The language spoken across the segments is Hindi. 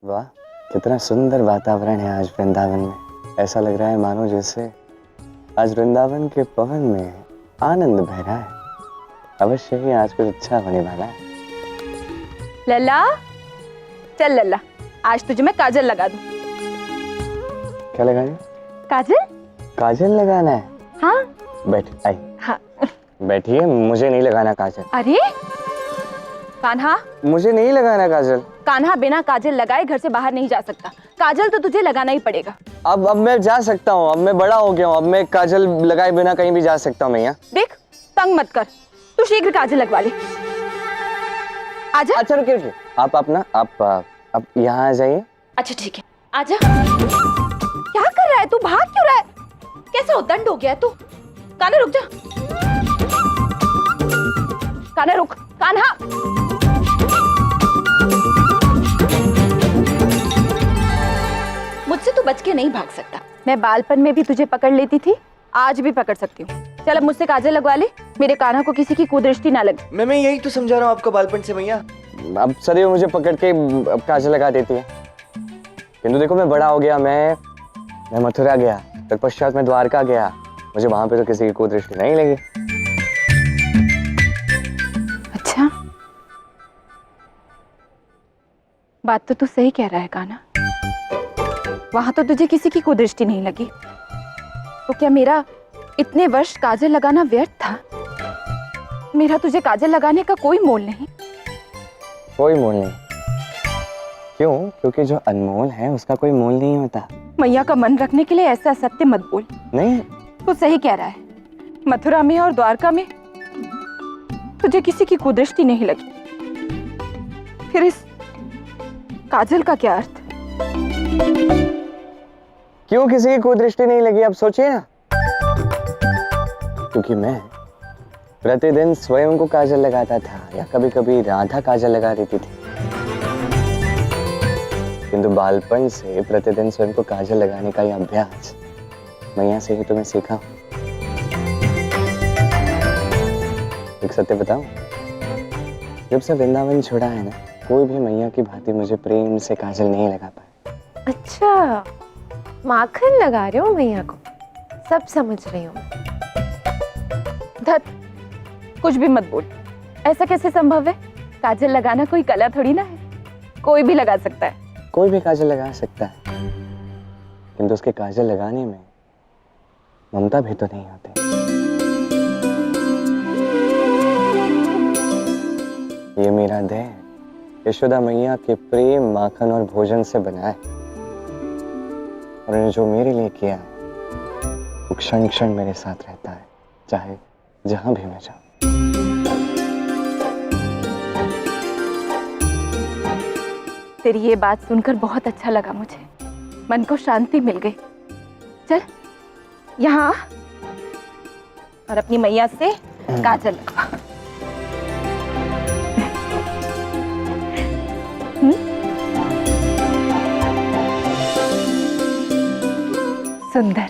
वाह, कितना सुंदर वातावरण है आज वृंदावन में। ऐसा लग रहा है मानो जैसे आज वृंदावन के पवन में आनंद बह रहा है। अवश्य ही आज कुछ अच्छा होने वाला है। लल्ला, चल लल्ला, आज तुझे मैं काजल लगा दूं। क्या लगानी? काजल? काजल लगाना है? हाँ। बैठ आई। हाँ। बैठिए, मुझे नहीं लगाना काजल। अरे कान्हा, मुझे नहीं लगाना काजल। कान्हा बिना काजल लगाए घर से बाहर नहीं जा सकता। काजल तो तुझे लगाना ही पड़ेगा। अब मैं जा सकता हूँ, अब मैं बड़ा हो गया हूँ, अब मैं काजल लगाए बिना कहीं भी जा सकता हूँ मैया। देख, तंग मत कर, तू शीघ्र काजल लगवा ले। आजा। अच्छा रुकिए, आप अपना आप यहाँ आ जाइए। अच्छा ठीक है, आजा। क्या कर रहा है तू? भाग क्यों रहा है? कैसे उद्दंड हो गया है तू? कान्हा रुक जा। कान्हा रुक। कान्हा, मुझसे तू बच के नहीं भाग सकता। मैं बालपन में भी तुझे पकड़ लेती थी, आज भी पकड़ सकती हूँ। चल अब मुझसे काजल लगवा ले, मेरे कान्हा को किसी की कुदृष्टि ना लगे। मैं यही तो समझा रहा हूँ आपका बालपन से मैया। अब सदैव मुझे पकड़ के अब काजल लगा देती है। किंतु देखो, मैं बड़ा हो गया, मैं मथुरा गया, तत्पश्चात मैं द्वारका गया, मुझे वहां पे तो किसी की कुदृष्टि नहीं लगी। अच्छा, बात तो तू सही कह रहा है कान्हा। वहां तो तुझे किसी की कुदृष्टि नहीं लगी, तो क्या मेरा इतने वर्ष काजल लगाना व्यर्थ था? मेरा तुझे काजल लगाने का कोई मोल नहीं। कोई मोल नहीं? क्यों? क्योंकि जो अनमोल है उसका कोई मोल नहीं होता। मैया का मन रखने के लिए ऐसा सत्य मत बोल। नहीं, तू सही कह रहा है, मथुरा में और द्वारका में तुझे किसी की कुदृष्टि नहीं लगी। फिर इस काजल का क्या अर्थ? क्यों किसी की कुदृष्टि नहीं लगी, अब सोचिए ना। क्योंकि मैं प्रतिदिन स्वयं को काजल लगाता था, या कभी कभी राधा काजल लगा देती थी। किंतु बालपन से प्रतिदिन स्वयं को काजल लगाने का यह अभ्यास मैया से ही तो मैं सीखा हूं। एक सत्य बताऊं, जब से वृंदावन छोड़ा है ना, कोई भी मैया की भांति मुझे प्रेम से काजल नहीं लगा पाया। अच्छा, माखन लगा रहे हो मैया को, सब समझ रही हूँ। धत, कुछ भी मत बोल। ऐसा कैसे संभव है? काजल लगाना कोई कला थोड़ी ना है, कोई भी लगा सकता है। कोई भी काजल लगा सकता है, किंतु उसके काजल लगाने में ममता भी तो नहीं होती। ये मेरा देह यशोदा मैया के प्रेम, माखन और भोजन से बना है, और उन्हें जो मेरे लिए किया है वो क्षण क्षण मेरे साथ रहता है, चाहे जहां भी मैं जाऊं। तेरी ये बात सुनकर बहुत अच्छा लगा मुझे, मन को शांति मिल गई। चल यहाँ आ और अपनी मैया से काजल लगवा। सुंदर।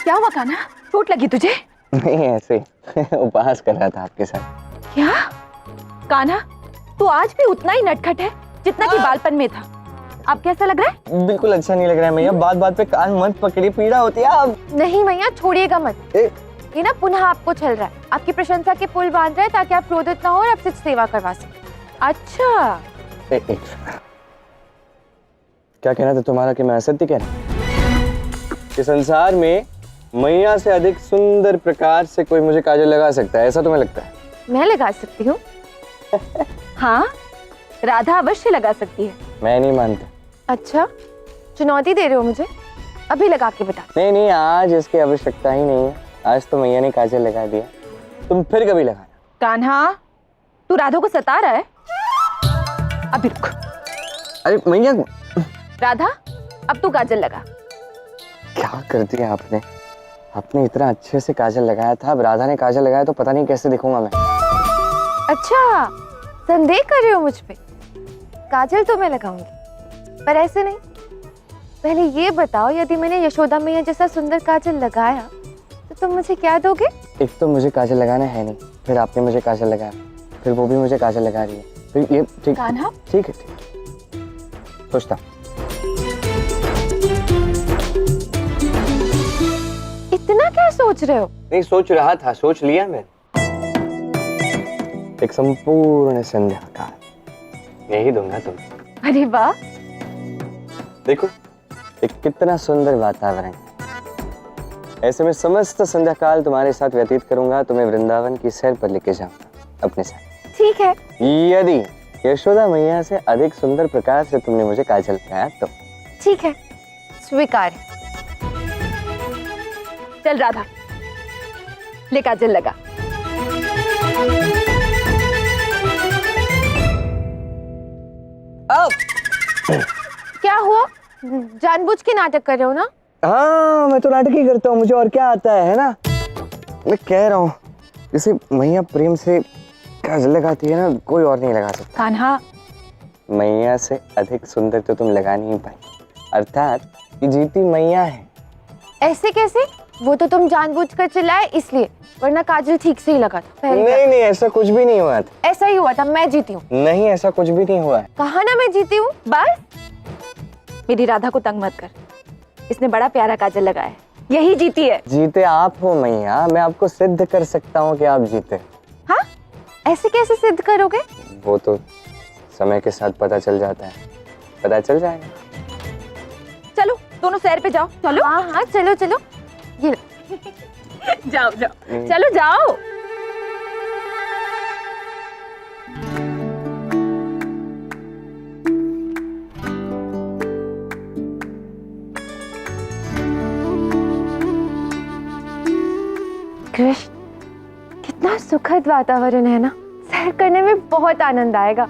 क्या हुआ कान्हा, चोट लगी तुझे? नहीं, ऐसे उपहास कर रहा था आपके साथ। क्या कान्हा, तू आज भी उतना ही नटखट है जितना कि बालपन में था। अब कैसा लग रहा है? बिल्कुल अच्छा नहीं लग रहा है मैया। बात बात पे कान मत पकड़िए, पीड़ा होती है। अब नहीं मैया, छोड़िएगा मत। ये ना पुनः आपको चल रहा है, आपकी प्रशंसा के पुल बांध रहा है ताकि आप क्रोधित ना हो और आपसे सेवा करवा सके। अच्छा, एक क्या कहना था तुम्हारा कि मैं असत्य कह रहा? कि संसार में मैया से अधिक सुंदर प्रकार से कोई मुझे काजल लगा सकता है, ऐसा तुम्हें लगता है? मैं लगा सकती हूँ। हाँ, राधा अवश्य लगा सकती है। मैं नहीं मानता। अच्छा, चुनौती दे रहे हो मुझे? अभी लगा के बता। नहीं, आज इसकी आवश्यकता ही नहीं है। आज तो मैया ने काजल लगा दिया, तुम फिर कभी लगाना। कान्हा, तू राधा को सता रहा है? अभी रुक। अरे मैया। राधा, अब तू काजल लगा। क्या कर दिया आपने? आपने इतना अच्छे से काजल लगाया था, अब राधा ने काजल लगाया तो पता नहीं कैसे दिखूंगा मैं। अच्छा, संदेह कर रहे हो मुझ पे? काजल तो मैं लगाऊंगी, पर ऐसे नहीं। पहले ये बताओ, यदि मैंने यशोदा मैया जैसा सुंदर काजल लगाया तो तुम मुझे क्या दोगे? एक तो मुझे काजल लगाना है नहीं, फिर आपने मुझे काजल लगाया, फिर वो भी मुझे काजल लगा रही है, फिर ये ठीक कान्हा? ठीक है ठीक। सोचता इतना क्या सोच रहे हो? नहीं, सोच रहा था, सोच लिया मैं। एक संपूर्ण संध्या काल यही दूंगा तुम्हें। अरे वाह, देखो एक कितना सुंदर वातावरण है। ऐसे में समस्त संध्या काल तुम्हारे साथ व्यतीत करूंगा, तुम्हें वृंदावन की सैर पर लेके जाऊंगा अपने साथ। ठीक है। यदि यशोदा मैया से अधिक सुंदर प्रकार से तुमने मुझे काजल लगाया तो। ठीक है, स्वीकार। चल राधा, ले काजल लगा। अब क्या हुआ? जानबूझ के नाटक कर रहे हो ना? हाँ, मैं तो नाटक ही करता हूँ, मुझे और क्या आता है ना। मैं कह रहा हूँ जैसे मैया प्रेम से काजल लगाती है ना, कोई और नहीं लगा सकता। कान्हा, मैया से अधिक सुंदर तो तुम लगा नहीं पाई, अर्थात ये जीती मैया है। ऐसे कैसे? वो तो तुम जानबूझकर चिल्लाए इसलिए, वरना काजल ठीक से ही लगा था। पहले नहीं नहीं, ऐसा कुछ भी नहीं हुआ था। ऐसा ही हुआ था, मैं जीती हूँ। नहीं, ऐसा कुछ भी नहीं हुआ है। कहा ना मैं जीती हूँ। बस मेरी राधा को तंग मत कर, इसने बड़ा प्यारा काजल लगाया है, यही जीती है। जीते आप हो मैया, मैं आपको सिद्ध कर सकता हूँ कि आप जीते। हाँ? ऐसे कैसे सिद्ध करोगे? वो तो समय के साथ पता चल जाता है, पता चल जाएगा। चलो दोनों सैर पे जाओ। चलो। हाँ हाँ, चलो चलो। ये लो। जाओ जाओ, चलो जाओ। कृष्ण, कितना सुखद वातावरण है ना, सैर करने में बहुत आनंद आएगा।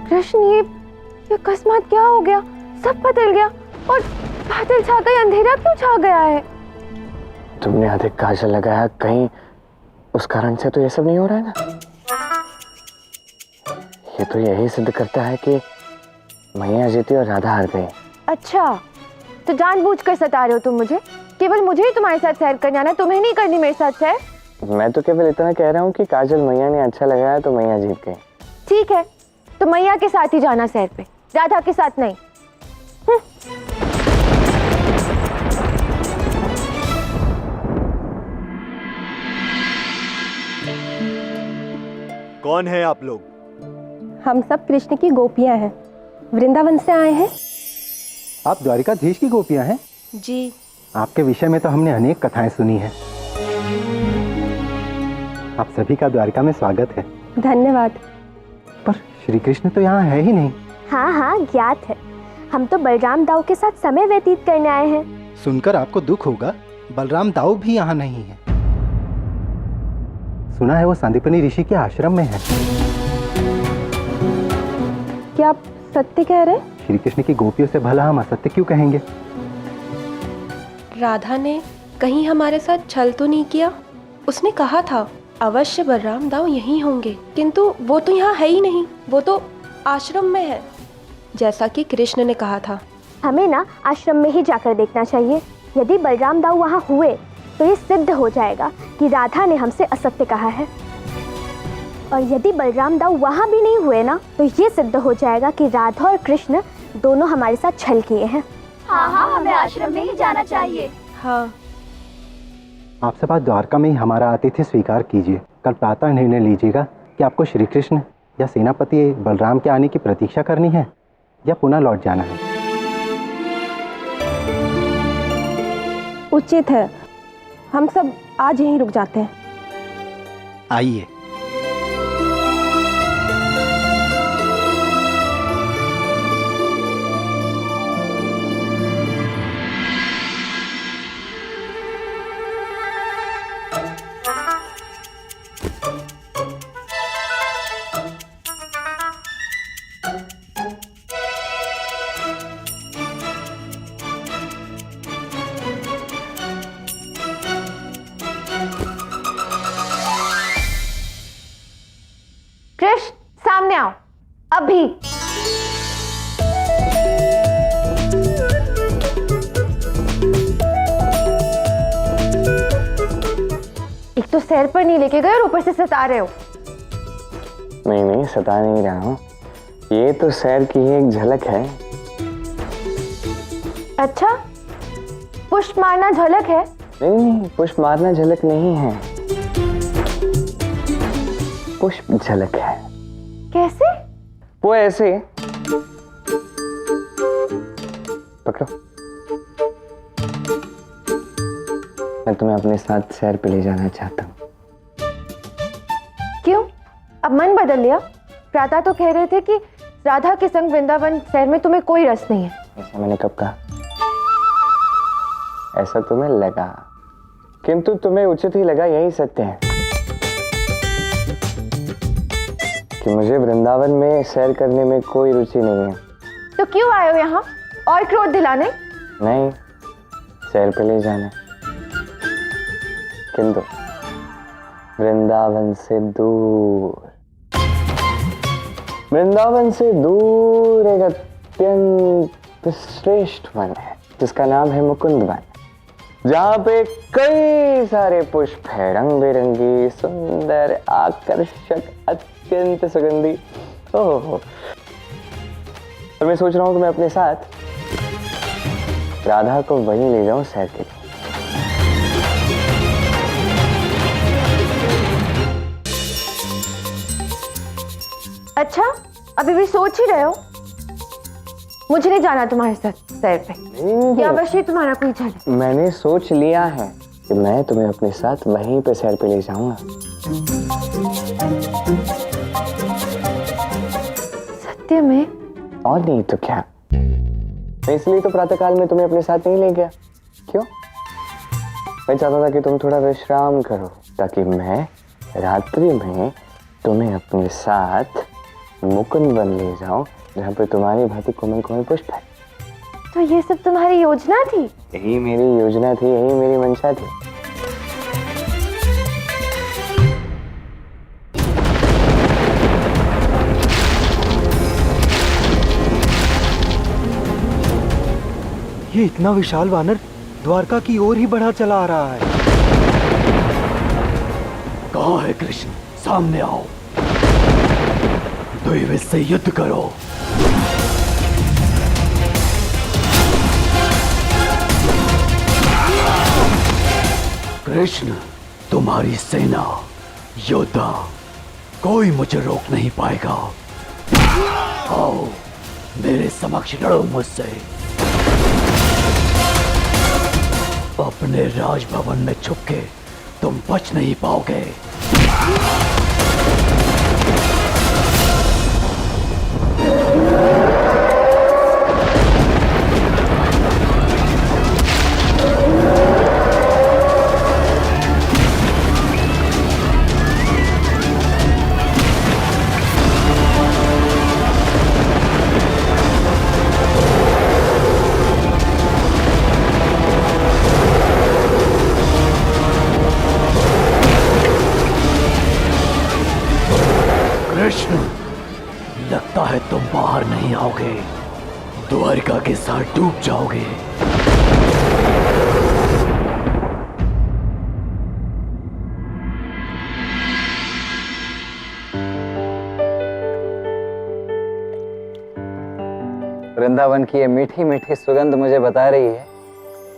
कृष्ण, ये अकस्मात क्या हो गया? सब बदल गया और बादल छा गए, अंधेरा क्यों छा गया है? तुमने अधिक काजल लगाया, कहीं उस कारण से तो ये सब नहीं हो रहा है ना। ये तो यही सिद्ध करता है कि मैया जीती और राधा हार गई। अच्छा, तो जानबूझकर सता रहे हो तुम मुझे? केवल मुझे ही तुम्हारे साथ सैर करने आना, तुम्हें नहीं करनी मेरे साथ सैर? मैं तो केवल इतना कह रहा हूँ कि काजल मैया ने अच्छा लगाया तो मैया जीत गई। ठीक है, तो मैया के साथ ही जाना सैर पे, राधा के साथ नहीं। कौन है आप लोग? हम सब कृष्ण की गोपियां हैं, वृंदावन से आए हैं। आप द्वारिकाधीश की गोपियां हैं? जी। आपके विषय में तो हमने अनेक कथाएं सुनी हैं। आप सभी का द्वारिका में स्वागत है। धन्यवाद। पर श्री कृष्ण तो यहाँ है ही नहीं। हाँ हाँ, ज्ञात है। हम तो बलराम दाऊ के साथ समय व्यतीत करने आए हैं। सुनकर आपको दुख होगा, बलराम दाऊ भी यहाँ नहीं है। सुना है वो संदीपनी ऋषि के आश्रम में है। क्या आप सत्य कह रहे हैं? श्री कृष्ण की गोपियों से भला हम असत्य क्यों कहेंगे? राधा ने कहीं हमारे साथ छल तो नहीं किया? उसने कहा था अवश्य बलराम दाऊ यहीं होंगे, किंतु वो तो यहाँ है ही नहीं, वो तो आश्रम में है, जैसा कि कृष्ण ने कहा था। हमें ना आश्रम में ही जाकर देखना चाहिए। यदि बलराम दाऊ वहाँ हुए तो ये सिद्ध हो जाएगा कि राधा ने हमसे असत्य कहा है, और यदि बलराम दाऊ वहाँ भी नहीं हुए ना, तो ये सिद्ध हो जाएगा कि राधा और कृष्ण दोनों हमारे साथ छल किए हैं। हाँ हाँ, हमें आश्रम में ही जाना चाहिए। हाँ, आप सब आज द्वारका में ही हमारा आतिथ्य स्वीकार कीजिए। कल प्रातः निर्णय लीजिएगा कि आपको श्री कृष्ण या सेनापति बलराम के आने की प्रतीक्षा करनी है या पुनः लौट जाना है। उचित है, हम सब आज यहीं रुक जाते हैं। आइए। आओ अभी। एक तो सैर पर नहीं लेके गए और ऊपर से सता रहे हो। नहीं नहीं, सता नहीं रहा हूँ, ये तो सैर की ही एक झलक है। अच्छा, पुष्प मारना झलक है? नहीं नहीं, पुष्प मारना झलक नहीं है, पुष्प झलक है। कैसे? वो ऐसे, पकड़ो, मैं तुम्हें अपने साथ सैर पे ले जाना चाहता हूँ। क्यों, अब मन बदल लिया? प्रातः तो कह रहे थे कि राधा के संग वृंदावन सैर में तुम्हें कोई रस नहीं है। ऐसा मैंने कब कहा? ऐसा तुम्हें लगा, किंतु तुम्हें उचित ही लगा, यही सत्य है कि मुझे वृंदावन में सैर करने में कोई रुचि नहीं है। तो क्यों आए हो यहाँ, और क्रोध दिलाने? नहीं, सैर पे ले जाने, किंतु वृंदावन से दूर। वृंदावन से दूर एक अत्यंत श्रेष्ठ वन है जिसका नाम है मुकुंद वन, जहां पे कई सारे पुष्प है, रंग बिरंगी, सुंदर, आकर्षक, अत्यंत सुगंधी। ओह, और मैं सोच रहा हूं कि मैं अपने साथ राधा को वहीं ले जाऊं सैर के लिए। अच्छा, अभी भी सोच ही रहे हो? मुझे नहीं जाना तुम्हारे साथ सैर पे, या अवश्य तुम्हारा कोई जाने। मैंने सोच लिया है कि मैं तुम्हें अपने साथ वहीं पे सैर पे ले जाऊंगा। सत्य में? और नहीं तो क्या, इसलिए तो प्रातःकाल में तुम्हें अपने साथ नहीं ले गया। क्यों? मैं चाहता था कि तुम थोड़ा विश्राम करो, ताकि मैं रात्रि में तुम्हें अपने साथ मुकुंद वन ले जाऊं, जहां पे तुम्हारी भांति कोमल कोमल पुष्प है। तो ये सब तुम्हारी योजना थी? यही मेरी योजना थी, यही मेरी मंशा थी। ये इतना विशाल वानर द्वारका की ओर ही बढ़ा चला आ रहा है। कहाँ है कृष्ण? सामने आओ, दैव से युद्ध करो। कृष्ण, तुम्हारी सेना, योद्धा, कोई मुझे रोक नहीं पाएगा। आओ, मेरे समक्ष लड़ो मुझसे। अपने राजभवन में छुप के तुम बच नहीं पाओगे। कृष्ण, लगता है तुम बाहर नहीं आओगे, द्वारिका के साथ डूब जाओगे। वृंदावन की ये मीठी मीठी सुगंध मुझे बता रही है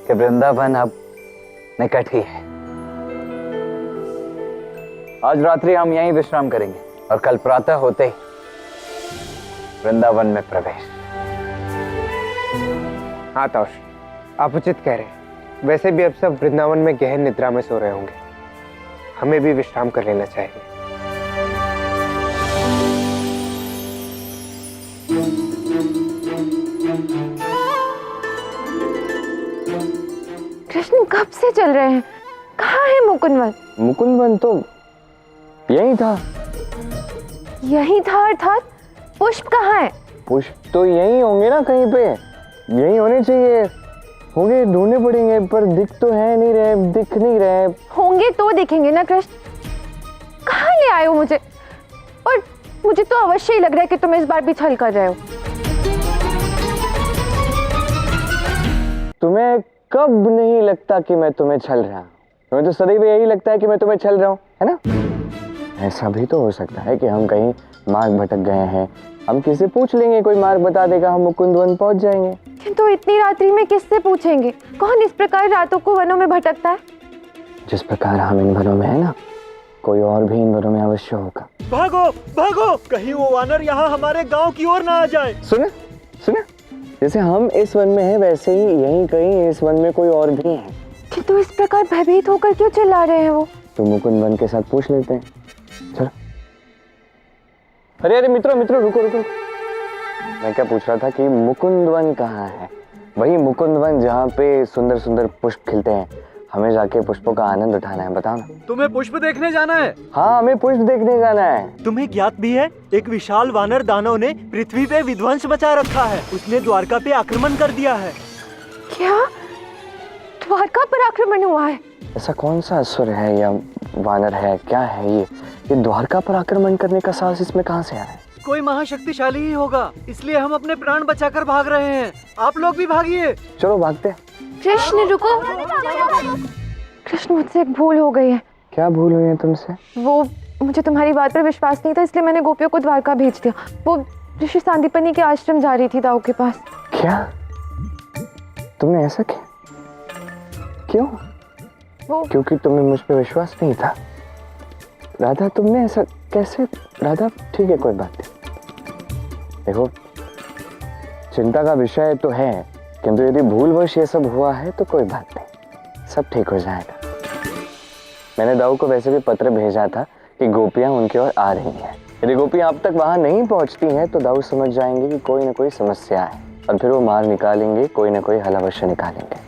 कि वृंदावन अब निकट ही है। आज रात्रि हम यहीं विश्राम करेंगे और कल प्रातः होते ही वृंदावन में प्रवेश। हाँ तौश, आप उचित कह रहे हैं। वैसे भी अब सब वृंदावन में गहन निद्रा में सो रहे होंगे, हमें भी विश्राम कर लेना चाहिए। कृष्ण कब से चल रहे हैं? कहाँ है मुकुंदवन? मुकुंदवन तो यही था। यही था अर्थात पुष्प कहाँ है? पुष्प तो यही होंगे ना, कहीं पे यही होने चाहिए। होंगे, ढूंढने पड़ेंगे, पर दिख तो है नहीं रहे, दिख नहीं रहे। होंगे तो दिखेंगे ना कृष्ण। कहाँ ले आए हो मुझे? और मुझे तो अवश्य ही लग रहा है कि तुम इस बार भी छल कर रहे हो। तुम्हें कब नहीं लगता कि मैं तुम्हें छल रहा हूँ? तुम्हें तो सदैव यही लगता है कि मैं तुम्हें छल रहा हूँ, है ना? ऐसा भी तो हो सकता है कि हम कहीं मार्ग भटक गए हैं, हम किसी पूछ लेंगे, कोई मार्ग बता देगा, हम मुकुंद वन पहुंच जाएंगे। किंतु इतनी रात्रि में किससे पूछेंगे? कौन इस प्रकार रातों को वनों में भटकता है? जिस प्रकार हम इन वनों में है ना, कोई और भी इन वनों में अवश्य होगा। भागो भागो, कहीं वो वानर यहाँ हमारे गांव की ओर ना आ जाए। सुने सुने, जैसे हम इस वन में हैं वैसे ही यहीं कहीं इस वन में कोई और भी है। किंतु इस प्रकार भयभीत होकर क्यों चिल्ला रहे हैं वो? तो मुकुंद वन के साथ पूछ लेते हैं, चलो। अरे अरे मित्रों मित्रों, रुको रुको, मैं क्या पूछ रहा था कि मुकुंद वन कहाँ है? वही मुकुंद वन जहाँ पे सुंदर सुंदर पुष्प खिलते हैं, हमें जाके पुष्पों का आनंद उठाना है, बताओ ना। तुम्हें पुष्प देखने जाना है? हाँ, हमें पुष्प देखने जाना है। तुम्हें ज्ञात भी है, एक विशाल वानर दानव ने पृथ्वी पे विध्वंस मचा रखा है। उसने द्वारका पे आक्रमण कर दिया है। क्या द्वारका पर आक्रमण हुआ है? ऐसा कौन सा असुर है या वानर है, क्या है ये द्वारका पर आक्रमण करने का साहस इसमें कहाँ से आ रहा है? कोई महाशक्तिशाली ही होगा, इसलिए हम अपने प्राण बचाकर भाग रहे हैं। आप लोग भी भागिए। चलो भागते। कृष्ण रुको। कृष्ण, मुझसे एक भूल हो गई है। क्या भूल हुई है तुमसे? वो मुझे तुम्हारी बात पर विश्वास नहीं था, इसलिए मैंने गोपियों को द्वारका भेज दिया। वो ऋषि सांदीपनि के आश्रम जा रही थी दाऊ के पास। क्या तुमने ऐसा किया? क्यों? क्योंकि तुम्हें मुझ पर विश्वास नहीं था? राधा, तुमने ऐसा कैसे? राधा, ठीक है, कोई बात नहीं। देखो, चिंता का विषय तो है, किंतु यदि भूलवश ये सब हुआ है तो कोई बात नहीं, सब ठीक हो जाएगा। मैंने दाऊ को वैसे भी पत्र भेजा था कि गोपियां उनकी ओर आ रही हैं। यदि गोपियां अब तक वहां नहीं पहुंचती हैं तो दाऊ समझ जाएंगे कि कोई ना कोई समस्या है, और फिर वो मार निकालेंगे, कोई ना कोई हल अवश्य निकालेंगे।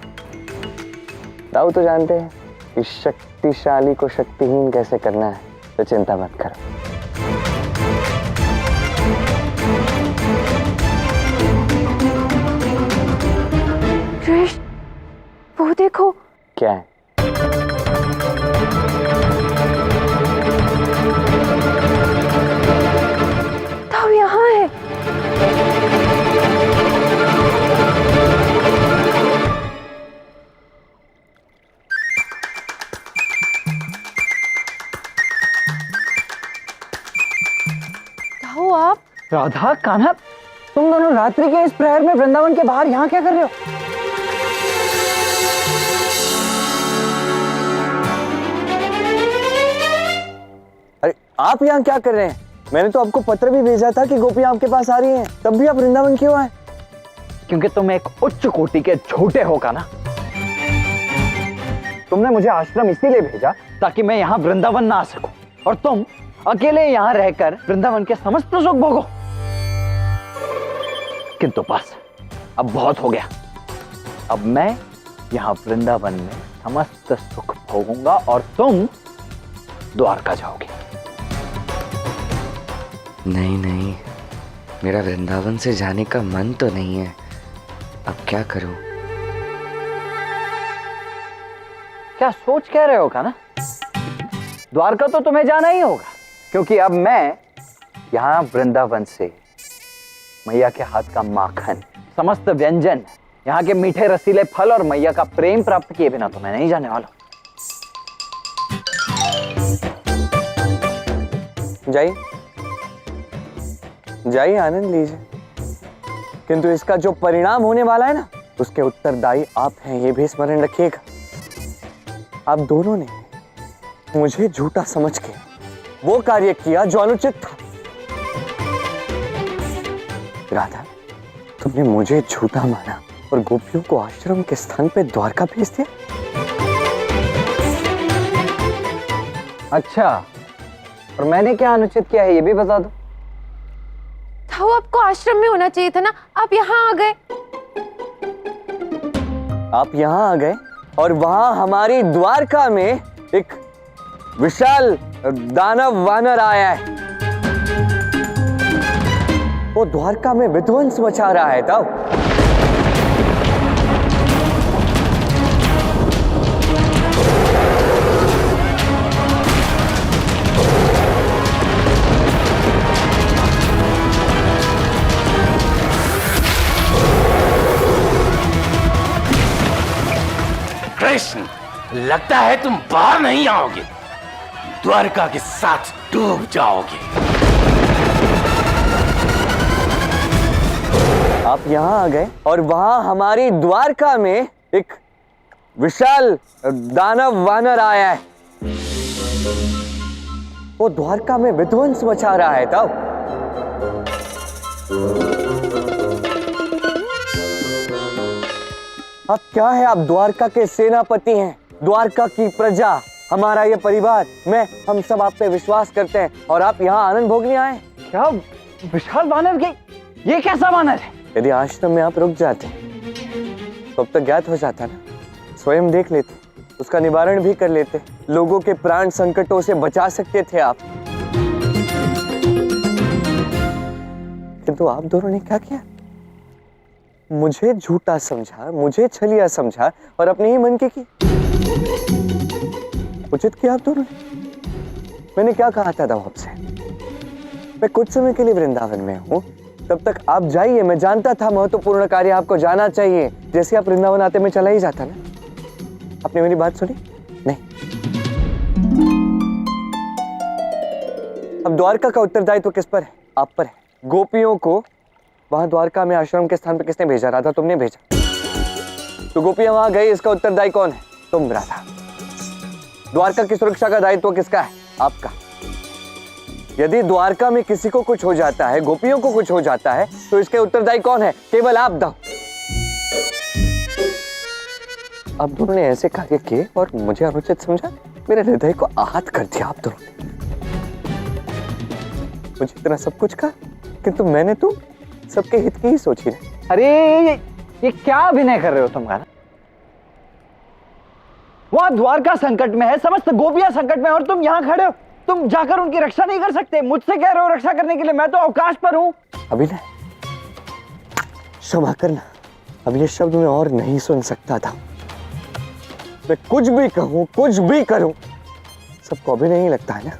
दाऊ तो जानते हैं कि शक्तिशाली को शक्तिहीन कैसे करना है, तो चिंता मत करो। कृष्ण, वो देखो। क्या है? दाऊ यहाँ है। दाऊ, आप? राधा, कान्हा, तुम दोनों रात्रि के इस प्रहर में वृंदावन के बाहर यहाँ क्या कर रहे हो? अरे आप यहाँ क्या कर रहे हैं? मैंने तो आपको पत्र भी भेजा था कि गोपियां आपके पास आ रही हैं, तब भी आप वृंदावन क्यों आए? क्योंकि तुम एक उच्च कोटि के झूठे हो कान्हा। तुमने मुझे आश्रम इसीलिए भेजा ताकि मैं यहाँ वृंदावन ना आ सकूं, और तुम अकेले यहाँ रहकर वृंदावन के समस्त सुख भोगो। किंतु बस, अब बहुत हो गया। अब मैं यहाँ वृंदावन में समस्त सुख भोगूंगा और तुम द्वारका जाओगे। नहीं नहीं, मेरा वृंदावन से जाने का मन तो नहीं है, अब क्या करूं? क्या सोच कह रहे हो कान्हा? द्वारका तो तुम्हें जाना ही होगा, क्योंकि अब मैं यहाँ वृंदावन से मैया के हाथ का माखन, समस्त व्यंजन, यहाँ के मीठे रसीले फल और मैया का प्रेम प्राप्त किए बिना तो मैं नहीं जाने वाला। जाइए जाइए, आनंद लीजिए, किंतु इसका जो परिणाम होने वाला है ना, उसके उत्तरदायी आप हैं, ये भी स्मरण रखिएगा। आप दोनों ने मुझे झूठा समझ के वो कार्य किया जो अनुचित था। राधा, तुमने मुझे झूठा माना और गोपियों को आश्रम के स्थान पे द्वारका भेज दिया। अच्छा, और मैंने क्या अनुचित किया है ये भी बता दो। दाऊ, आपको आश्रम में होना चाहिए था ना, आप यहाँ आ गए। आप यहाँ आ गए और वहां हमारी द्वारका में एक विशाल दानव वानर आया है, वो द्वारका में विध्वंस मचा रहा है। दाऊ, लगता है तुम बाहर नहीं आओगे, द्वारका के साथ डूब जाओगे। आप यहाँ आ गए और वहां हमारी द्वारका में एक विशाल दानव वानर आया है। वो द्वारका में विध्वंस मचा रहा है। तब अब क्या है, आप द्वारका के सेनापति हैं, द्वारका की प्रजा, हमारा ये परिवार, हम सब आप पे विश्वास करते हैं और आप यहाँ आनंद भोगने आए। क्या विशाल वानर के, ये कैसा वानर है? यदि आश्रम में आप रुक जाते तो अब तक ज्ञात हो जाता ना, स्वयं देख लेते, उसका निवारण भी कर लेते, लोगों के प्राण संकटों से बचा सकते थे आप। किंतु आप दोनों ने क्या किया? मुझे झूठा समझा, मुझे छलिया समझा और अपने ही मन की। उचित किया आप दोनों ने। मैंने क्या कहा था आपसे? मैं कुछ समय के लिए वृंदावन में हूँ, तब तक आप जाइए। मैं जानता था महत्वपूर्ण कार्य आपको जाना चाहिए। जैसे आप वृंदावन आते मैं चला ही जाता ना। आपने मेरी बात सुनी नहीं? अब द्वारका का उत्तरदायित्व किस पर है? आप पर है। गोपियों को वहां द्वारका में आश्रम के स्थान पर किसने भेजा? राधा तुमने भेजा। तो गोपियां वहां गई, इसका उत्तरदायी कौन है? तुम, राधा। द्वारका की सुरक्षा का दायित्व किसका है? आपका। यदि द्वारका में किसी को कुछ हो जाता है, गोपियों को कुछ हो जाता है, तो इसके उत्तरदायी कौन है? केवल आप दो। आप दोनों ने ऐसे कार्य किए और मुझे अनुचित समझा, मेरे हृदय को आहत कर दिया आप दोनों ने। मुझे इतना सब कुछ कहा, किंतु मैंने तो सबके हित की ही सोची नहीं। अरे ये क्या अभिनय कर रहे हो तुम? वहां द्वारका संकट में है, समस्त गोपियां संकट में, और तुम यहाँ खड़े हो। तुम जाकर उनकी रक्षा नहीं कर सकते? मुझसे कह रहे हो रक्षा करने के लिए? मैं तो अवकाश पर हूं। अभिनय, क्षमा करना, अब ये शब्द मैं और नहीं सुन सकता था। मैं कुछ भी कहूं, कुछ भी करूं, सबको अभिनय ही लगता है ना।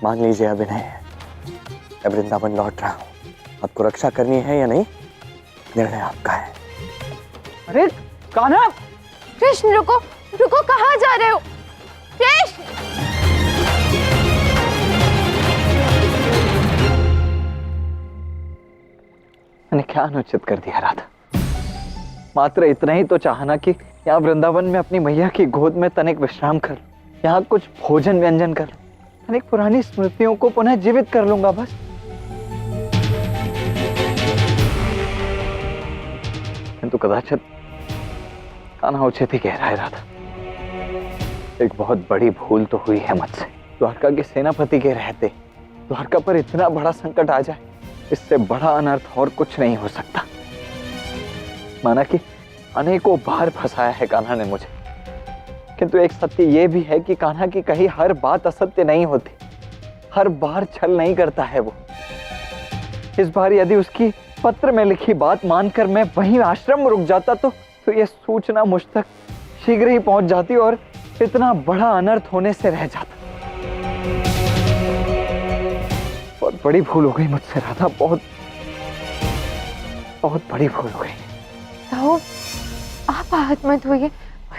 मान लीजिए अभिनय है। मैं वृंदावन लौट रहा हूं, आपको रक्षा करनी है या नहीं, निर्णय आपका है। अरे कान्हा! कृष्ण रुको, रुको, कहाँ जा रहे हो? कृष्ण! मैंने क्या अनुचित कर दिया राधा? मात्र इतना ही तो चाहना कि यहाँ वृंदावन में अपनी मैया की गोद में तनिक विश्राम कर, यहाँ कुछ भोजन व्यंजन कर, तनिक पुरानी स्मृतियों को पुनः जीवित कर लूंगा बस। किंतु कदाचित कान्हा उचित ही कह रहा है राधा। एक बहुत बड़ी भूल तो हुई है मुझसे। द्वारका के सेनापति के रहते द्वारका पर इतना बड़ा संकट आ जाए, इससे बड़ा अनर्थ और कुछ नहीं हो सकता। माना कि अनेकों बार फंसाया है कान्हा ने मुझे, किंतु एक सत्य यह भी है कि कान्हा की कही हर बात असत्य नहीं होती, हर बार छल नहीं करता है वो। इस बार यदि उसकी पत्र में लिखी बात मानकर मैं वहीं आश्रम में रुक जाता तो यह सूचना मुझ तक शीघ्र ही पहुंच जाती और इतना बड़ा अनर्थ होने से रह जाता। बहुत बड़ी भूल हो गई मुझसे राधा, बहुत बहुत बड़ी भूल हो गई। तो आप आहत मत होइए।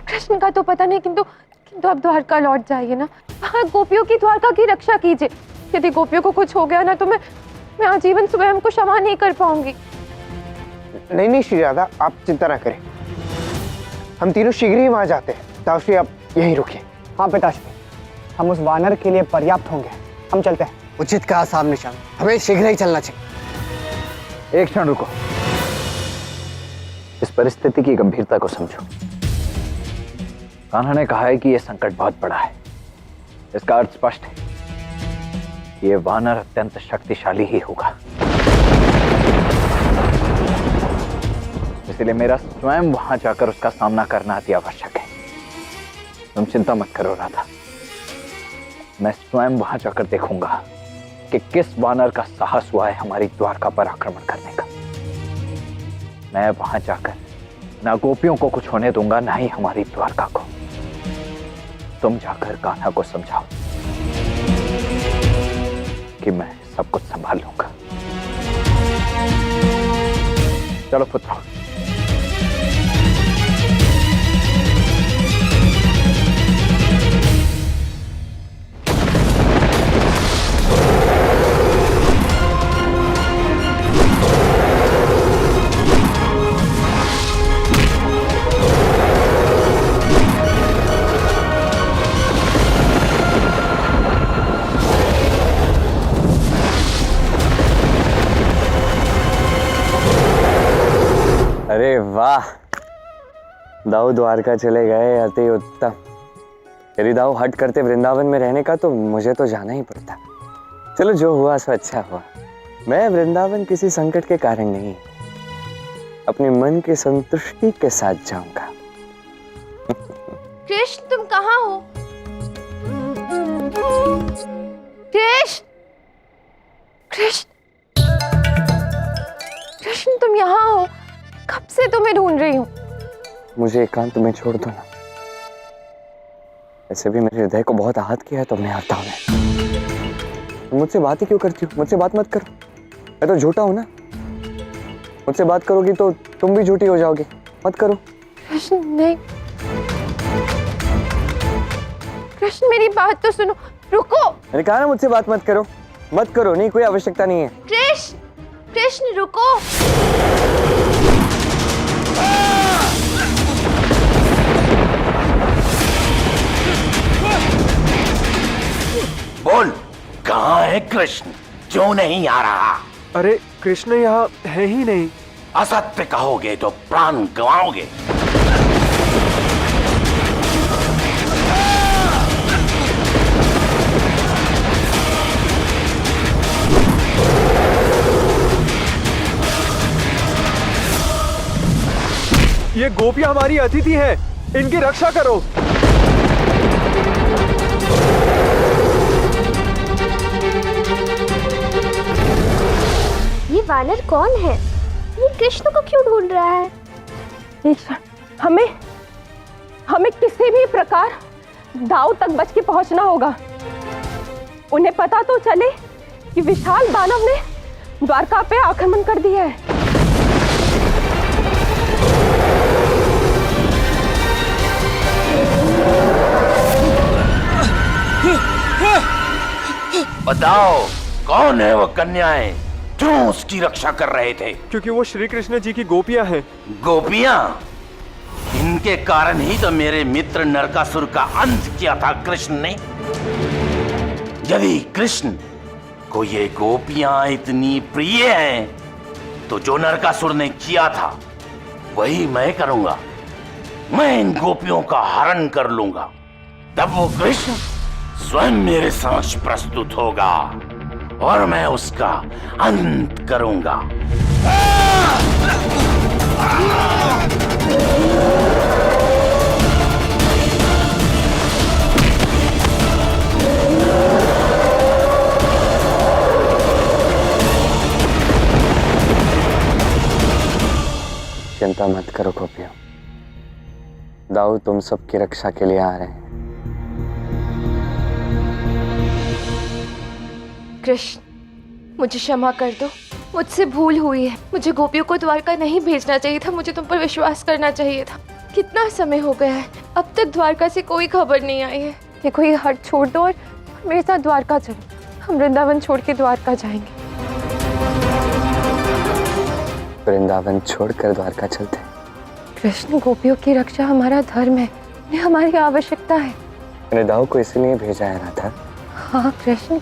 कृष्ण का तो पता नहीं, किंतु अब द्वारका लौट जाइए ना। वहाँ गोपियों की द्वारका की रक्षा कीजिए। यदि गोपियों को कुछ हो गया ना तो मैं आजीवन स्वयं को क्षमा नहीं कर पाऊंगी। नहीं नहीं श्री राधा, आप चिंता ना करें, हम तीनों शीघ्र ही वहां जाते हैं। ताऊश्री आप यहीं रुकिए। हाँ पिताश्री, हम उस वानर के लिए पर्याप्त होंगे, हम चलते हैं। उचित कहा सामने शाम, हमें शीघ्र ही चलना चाहिए। एक क्षण रुको, इस परिस्थिति की गंभीरता को समझो। कान्हा ने कहा है कि यह संकट बहुत बड़ा है। इसका अर्थ स्पष्ट है, यह वानर अत्यंत शक्तिशाली ही होगा। इसलिए मेरा स्वयं वहां जाकर उसका सामना करना अति आवश्यक है। तुम चिंता मत करो राधा, मैं स्वयं वहां जाकर देखूंगा कि किस वानर का साहस हुआ है हमारी द्वारका पर आक्रमण करने का। मैं वहां जाकर ना गोपियों को कुछ होने दूंगा, ना ही हमारी द्वारका को। तुम जाकर कान्हा को समझाओ कि मैं सब कुछ संभाल लूंगा। चलो पुत्रों। अरे वाह, दाऊ द्वारका चले गए, अति उत्तम। यदि दाऊ हट करते वृंदावन में रहने का तो मुझे तो जाना ही पड़ता। चलो जो हुआ सो अच्छा हुआ। मैं वृंदावन किसी संकट के कारण नहीं, अपने मन की संतुष्टि के साथ जाऊंगा। कृष्ण तुम कहाँ हो? कृष्ण कृष्ण कृष्ण तुम यहाँ हो? कब से तुम्हें ढूंढ रही हूँ। मुझे एकांत में छोड़ दो ना। ऐसे भी मेरे हृदय को बहुत आहत किया है तुमने आता हूँ। मुझसे बात ही क्यों करती हो? मुझसे बात मत करो, मैं तो झूठा हूं ना। मुझसे बात करोगी तो तुम भी झूठी हो जाओगी, मत करो। कृष्ण नहीं, कृष्ण मेरी बात तो सुनो, रुको। मैंने कहा ना मुझसे बात मत करो, मत करो, नहीं कोई आवश्यकता नहीं है। कृष्ण कृष्ण रुको। बोल, कहाँ है कृष्ण? क्यों नहीं आ रहा? अरे कृष्ण यहाँ है ही नहीं। असत्य कहोगे तो प्राण गंवाओगे। ये गोपियां हमारी अतिथि हैं, इनकी रक्षा करो। ये वानर कौन है? ये कृष्ण को क्यों ढूंढ रहा है? हमें हमें किसी भी प्रकार दाऊ तक बच के पहुंचना होगा। उन्हें पता तो चले कि विशाल दानव ने द्वारका पे आक्रमण कर दिया है। बताओ, कौन है वो कन्याएं? क्यों उसकी रक्षा कर रहे थे? क्योंकि वो श्री कृष्ण जी की गोपियां हैं। गोपियां? इनके कारण ही तो मेरे मित्र नरकासुर का अंत किया था कृष्ण ने। यदि कृष्ण को ये गोपियां इतनी प्रिय हैं, तो जो नरकासुर ने किया था वही मैं करूंगा। मैं इन गोपियों का हरण कर लूंगा, तब वो कृष्ण स्वयं मेरे समक्ष प्रस्तुत होगा और मैं उसका अंत करूंगा। चिंता मत करो गोपियों, दाऊ तुम सबकी रक्षा के लिए आ रहे हैं। कृष्ण मुझे क्षमा कर दो, मुझसे भूल हुई है। मुझे गोपियों को द्वारका नहीं भेजना चाहिए था, मुझे तुम पर विश्वास करना चाहिए था। कितना समय हो गया है, अब तक द्वारका से कोई खबर नहीं आई है। देखो ये हट छोड़ दो और मेरे साथ द्वारका चलो। हम वृंदावन छोड़ के द्वारका जाएंगे। वृंदावन छोड़कर द्वारका चलते हैं। कृष्ण गोपियों की रक्षा हमारा धर्म है, ये हमारी आवश्यकता है। मैंने दाऊ को इसलिए भेजा है राधा। हाँ कृष्ण,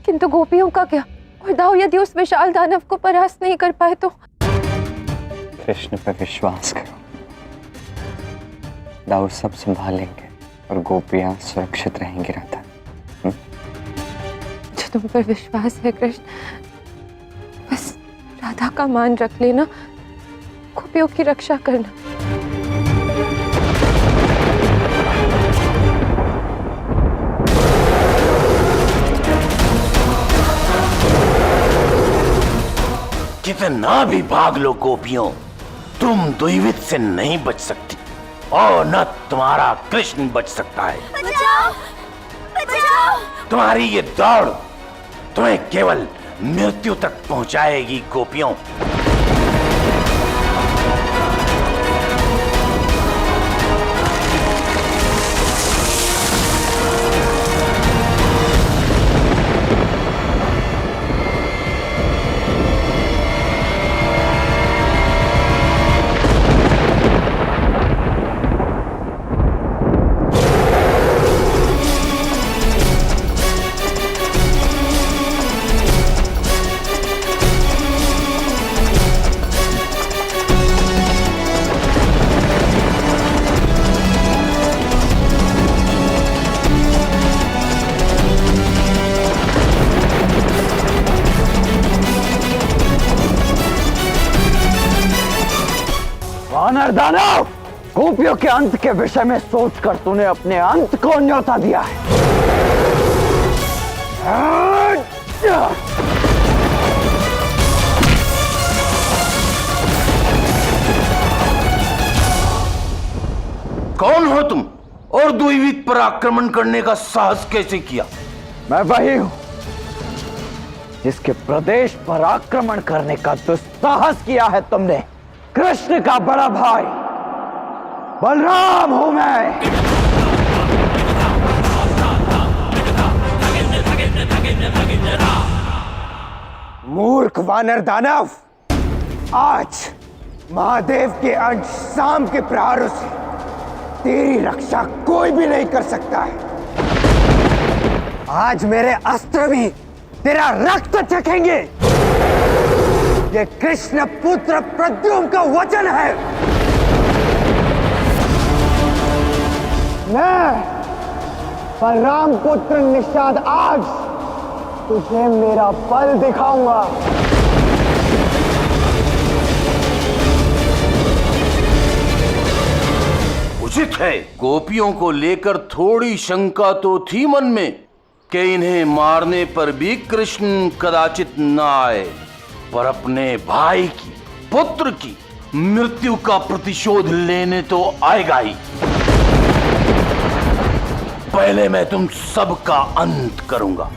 किंतु गोपियों का क्या? और दाऊ यदि उस विशाल दानव को परास्त नहीं कर पाए तो? कृष्ण पर विश्वास करो, दाऊ सब संभालेंगे और गोपियां सुरक्षित रहेंगी राधा। मुझे तुम पर विश्वास है कृष्ण, बस राधा का मान रख लेना, गोपियों की रक्षा करना। कितना भी भाग लो गोपियों, तुम द्वैवित से नहीं बच सकती और न तुम्हारा कृष्ण बच सकता है। बचाओ! बचाओ! तुम्हारी ये दौड़ तुम्हें केवल मृत्यु तक पहुंचाएगी गोपियों। वानर दानव, गोपियों के अंत के विषय में सोचकर तूने अपने अंत को न्योता दिया है। कौन हो तुम और द्विविद पर आक्रमण करने का साहस कैसे किया? मैं वही हूं जिसके प्रदेश पर आक्रमण करने का दुस्साहस किया है तुमने। कृष्ण का बड़ा भाई बलराम हूं मैं। मूर्ख वानर दानव, आज महादेव के अंश शाम के प्रहारों से तेरी रक्षा कोई भी नहीं कर सकता है। आज मेरे अस्त्र भी तेरा रक्त चखेंगे। ये कृष्ण पुत्र प्रद्युम्न का वचन है। मैं बलराम पुत्र निषाद आज तुझे मेरा बल दिखाऊंगा। उचित है। गोपियों को लेकर थोड़ी शंका तो थी मन में कि इन्हें मारने पर भी कृष्ण कदाचित न आए, पर अपने भाई की, पुत्र की मृत्यु का प्रतिशोध लेने तो आएगा ही। पहले मैं तुम सबका अंत करूंगा।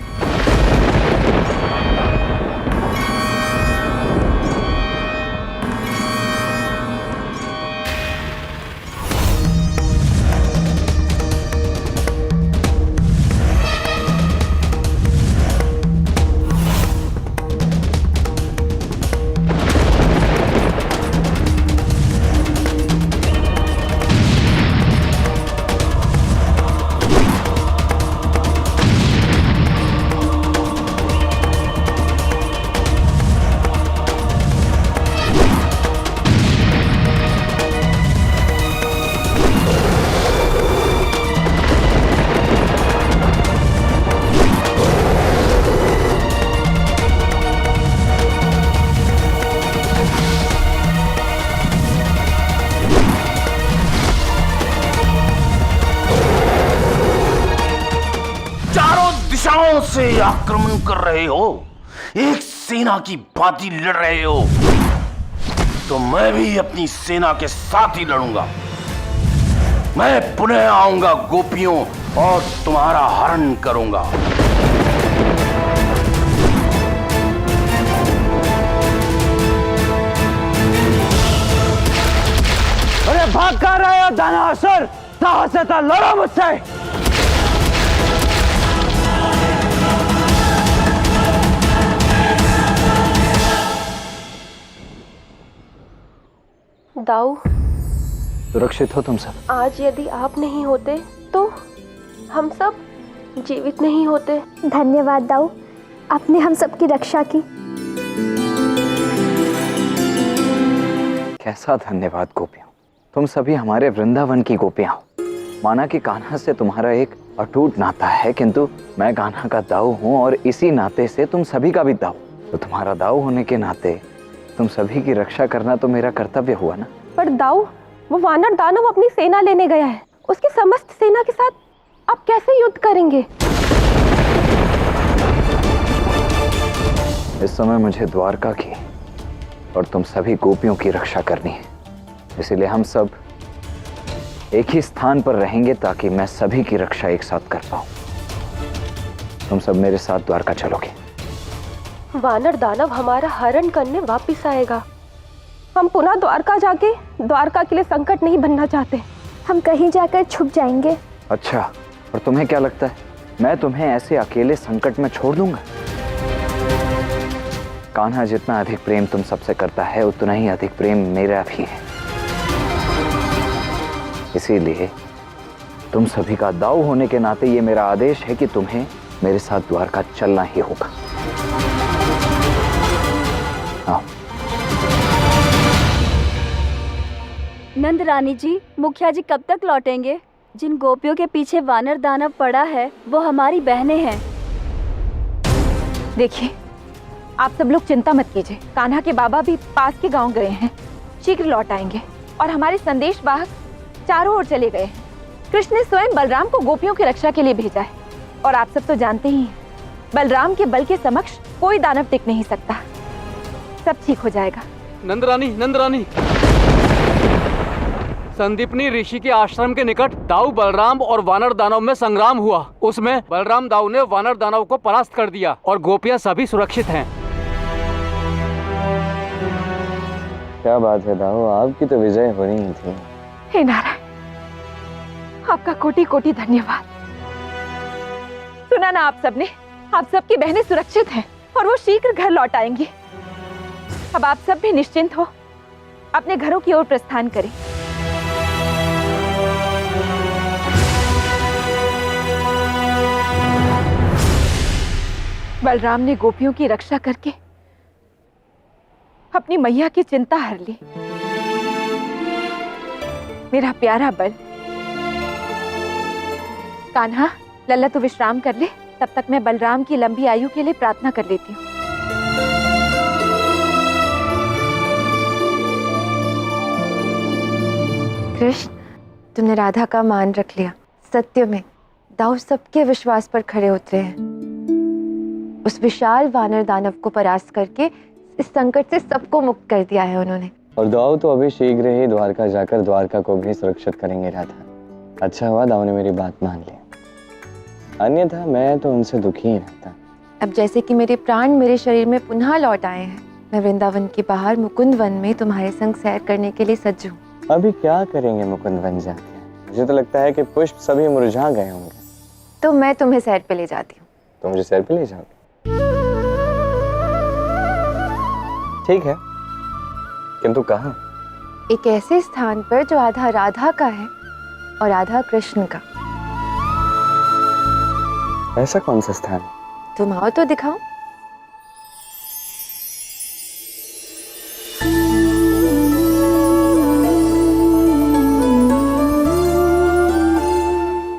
दिशाओं से आक्रमण कर रहे हो, एक सेना की भांति लड़ रहे हो, तो मैं भी अपनी सेना के साथ ही लड़ूंगा। मैं पुनः आऊंगा गोपियों और तुम्हारा हरण करूंगा। अरे भाग कर रहे हो दानवासुर, साहस से तो लड़ो मुझसे। दाऊ, सुरक्षित हो तुम सब? आज यदि आप नहीं होते तो हम सब जीवित नहीं होते। धन्यवाद दाऊ, आपने हम सबकी रक्षा की। कैसा धन्यवाद गोपियों, तुम सभी हमारे वृंदावन की गोपियां हो। माना कि कान्हा से तुम्हारा एक अटूट नाता है, किंतु मैं कान्हा का दाऊ हूं और इसी नाते से तुम सभी का भी दाऊ। तो तुम्हारा दाऊ होने के नाते तुम सभी की रक्षा करना तो मेरा कर्तव्य हुआ ना। पर दाऊ, वो वानर दानव अपनी सेना लेने गया है। उसकी समस्त सेना के साथ आप कैसे युद्ध करेंगे? इस समय मुझे द्वारका की और तुम सभी गोपियों की रक्षा करनी है, इसीलिए हम सब एक ही स्थान पर रहेंगे ताकि मैं सभी की रक्षा एक साथ कर पाऊं। तुम सब मेरे साथ द्वारका चलोगे। वानर दानव हमारा हरण करने वापिस आएगा। हम पुनः द्वारका जाके द्वारका के लिए संकट नहीं बनना चाहते। हम कहीं जाकर छुप जाएंगे। अच्छा, और तुम्हें क्या लगता है मैं तुम्हें ऐसे अकेले संकट में छोड़ दूंगा? कान्हा जितना अधिक प्रेम तुम सबसे करता है उतना ही अधिक प्रेम मेरा भी है। इसीलिए तुम सभी का दाऊ होने के नाते ये मेरा आदेश है कि तुम्हें मेरे साथ द्वारका चलना ही होगा। आओ। नंद रानी जी, मुखिया जी कब तक लौटेंगे? जिन गोपियों के पीछे वानर दानव पड़ा है वो हमारी बहनें हैं। देखिए, आप सब लोग चिंता मत कीजिए। कान्हा के बाबा भी पास के गांव गए हैं, शीघ्र लौट आएंगे। और हमारे संदेश वाहक चारों ओर चले गए हैं। कृष्ण ने स्वयं बलराम को गोपियों की रक्षा के लिए भेजा है। और आप सब तो जानते ही हैं, बलराम के बल के समक्ष कोई दानव टिक नहीं सकता। सब ठीक हो जाएगा। नंदरानी, संदीपनी ऋषि के आश्रम के निकट दाऊ बलराम और वानर दानव में संग्राम हुआ। उसमें बलराम दाऊ ने वानर दानव को परास्त कर दिया और गोपियां सभी सुरक्षित हैं। क्या बात है दाऊ, आपकी तो विजय हो रही थी। हे नारायण, आपका कोटि कोटि धन्यवाद। सुना ना आप सबने, आप सबकी बहनें सुरक्षित हैं और वो शीघ्र घर लौट आएंगी। अब आप सब भी निश्चिंत हो, अपने घरों की ओर प्रस्थान करें। बलराम ने गोपियों की रक्षा करके अपनी मैया की चिंता हर ली। मेरा प्यारा बल। कान्हा, लल्ला तू विश्राम कर ले, तब तक मैं बलराम की लंबी आयु के लिए प्रार्थना कर लेती हूँ। कृष्ण, तुमने राधा का मान रख लिया। सत्य में दाऊ सबके विश्वास पर खड़े उतरे हैं। उस विशाल वानर दानव को परास्त करके इस संकट से सबको मुक्त कर दिया है उन्होंने। और दाऊ तो अभी शीघ्र ही द्वारका जाकर द्वारका को भी सुरक्षित करेंगे राधा। अच्छा हुआ दाऊ ने मेरी बात मान ली, अन्यथा मैं तो उनसे दुखी ही रहता। अब जैसे कि मेरे प्राण मेरे शरीर में पुनः लौट आए हैं, मैं वृंदावन के बाहर मुकुंद वन में तुम्हारे संग सैर करने के लिए सज्ज हूँ। अभी क्या करेंगे मुकुंद वन जाके? मुझे तो लगता है कि पुष्प सभी मुरझा गए होंगे। तो मैं तुम्हें सैर पे ले जाती हूँ। तो मुझे सैर पे ले जाओगे? ठीक है, किंतु कहाँ? एक ऐसे स्थान पर जो आधा राधा का है और आधा कृष्ण का। ऐसा कौन सा स्थान? तुम आओ तो दिखाओ।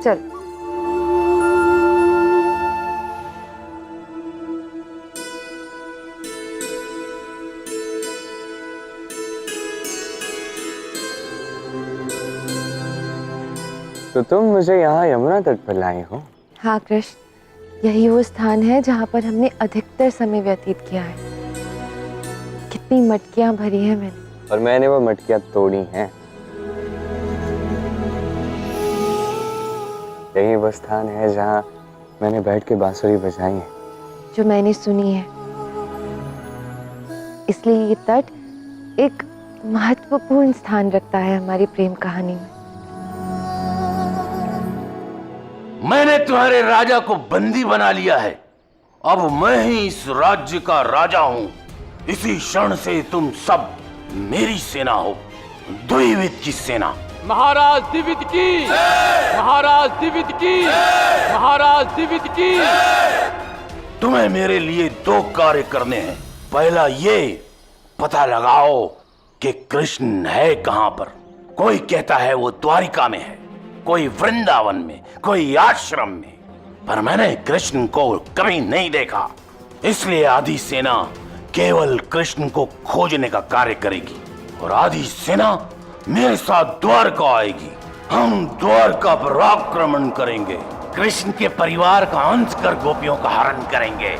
चल। तो तुम मुझे यहाँ यमुना तट पर लाई हो? हाँ कृष्ण, यही वो स्थान है जहाँ पर हमने अधिकतर समय व्यतीत किया है। कितनी मटकियाँ भरी हैं मैंने। और मैंने वो मटकियाँ तोड़ी हैं। यही वो स्थान है जहाँ मैंने बैठ के बांसुरी बजाई है, जो मैंने सुनी है। इसलिए ये तट एक महत्वपूर्ण स्थान रखता है हमारी प्रेम कहानी में। मैंने तुम्हारे राजा को बंदी बना लिया है। अब मैं ही इस राज्य का राजा हूं। इसी क्षण से तुम सब मेरी सेना हो, द्विविद की सेना। महाराज द्विविद की, महाराज द्विविद की, महाराज द्विविद की। तुम्हें मेरे लिए दो कार्य करने हैं। पहला ये पता लगाओ कि कृष्ण है कहां पर। कोई कहता है वो द्वारिका में है, कोई वृंदावन में, कोई आश्रम में, पर मैंने कृष्ण को कभी नहीं देखा। इसलिए आधी सेना केवल कृष्ण को खोजने का कार्य करेगी और आधी सेना मेरे साथ द्वारका आएगी। हम द्वारका पर आक्रमण करेंगे, कृष्ण के परिवार का अंत कर गोपियों का हरण करेंगे।